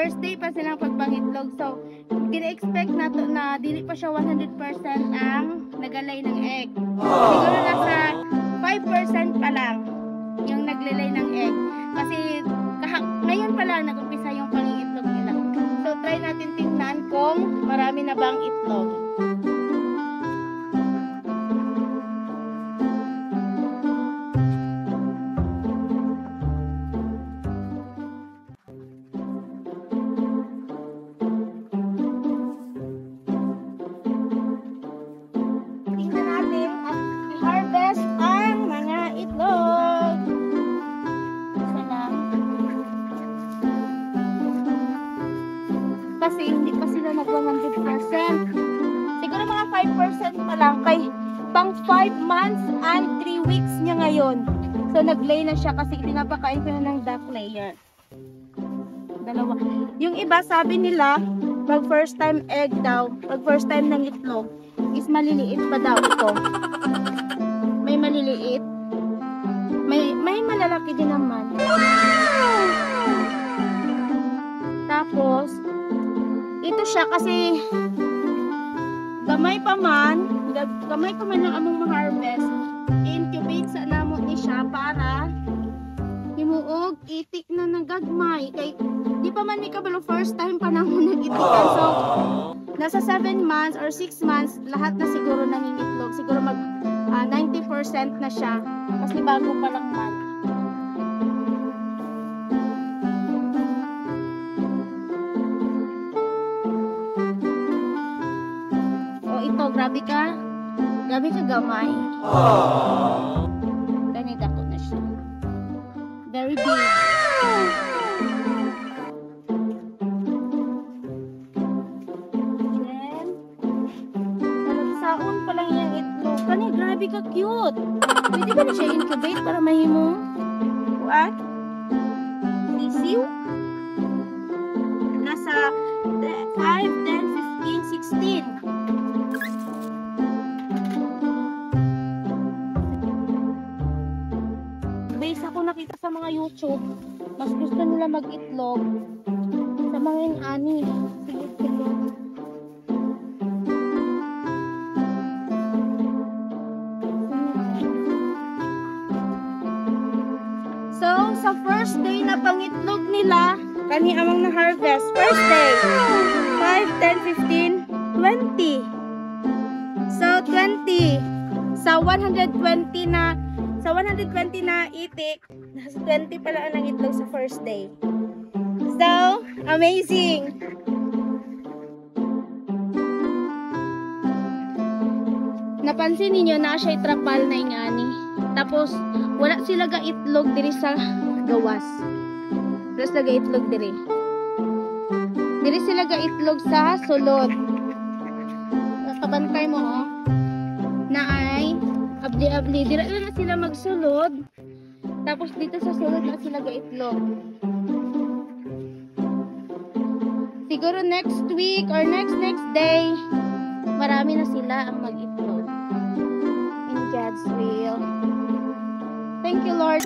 first day pa silang pagpangitlog. So, gina-expect nato na dili pa siya 100% ang nagalay ng egg. Siguro nasa 5% pa lang yung naglalay ng egg. Kasi ngayon pa lang nag-umpisa yung pangingitlog nila. So, try natin tingnan kung marami na bang itlog. Kasi hindi pa sila nag-100%. Siguro mga 5% pa lang. Kay pang 5 months and 3 weeks niya ngayon. So nag-lay na siya kasi pinapakain ko na ng duck layer. Dalawa. Yung iba sabi nila, pag first time egg daw, pag first time ng itlog, is maliliit pa daw ito. May maliliit. May malalaki din naman. Tapos, ito siya kasi gamay pa man ng among ma-harvest, i-incubate sa namo ni siya para himuog itik na nagagmay kay di pa man ni kabalo first time pa namo nag-itikan. So nasa 7 months or 6 months lahat na siguro nangingitlog, siguro mag 90% na siya kasi bago pa lang man. Grabe ka gamay. Ganito ako na siya. Very big. Then, saon pa lang yung itlog. Kani, grabe ka cute. Pwede ba na siya incubate para mahimong? What? Sisiw? Nasa 5, 10, 15, 16. Nakita sa mga YouTube, mas gusto nila mag-itlog sa mga ani. So, sa first day na pangitlog nila, kani amang na-harvest. First day, 5, 10, 15, 20. So, 20. Sa 120 na itik, nasa 20 pala ang itlog sa first day. So, amazing! Napansin ninyo na siya itrapal na ingani. Tapos, wala sila ga itlog diri sa gawas. Wala sila ga itlog diri. Diri sila ga itlog sa sulod. Kabantay mo, oh. Na ay abli-abli. Dira na sila magsulod. Tapos dito sa sulod na sila ga-itlog. Siguro next week or next day, marami na sila ang mag-itlog. In God's will. Thank you, Lord.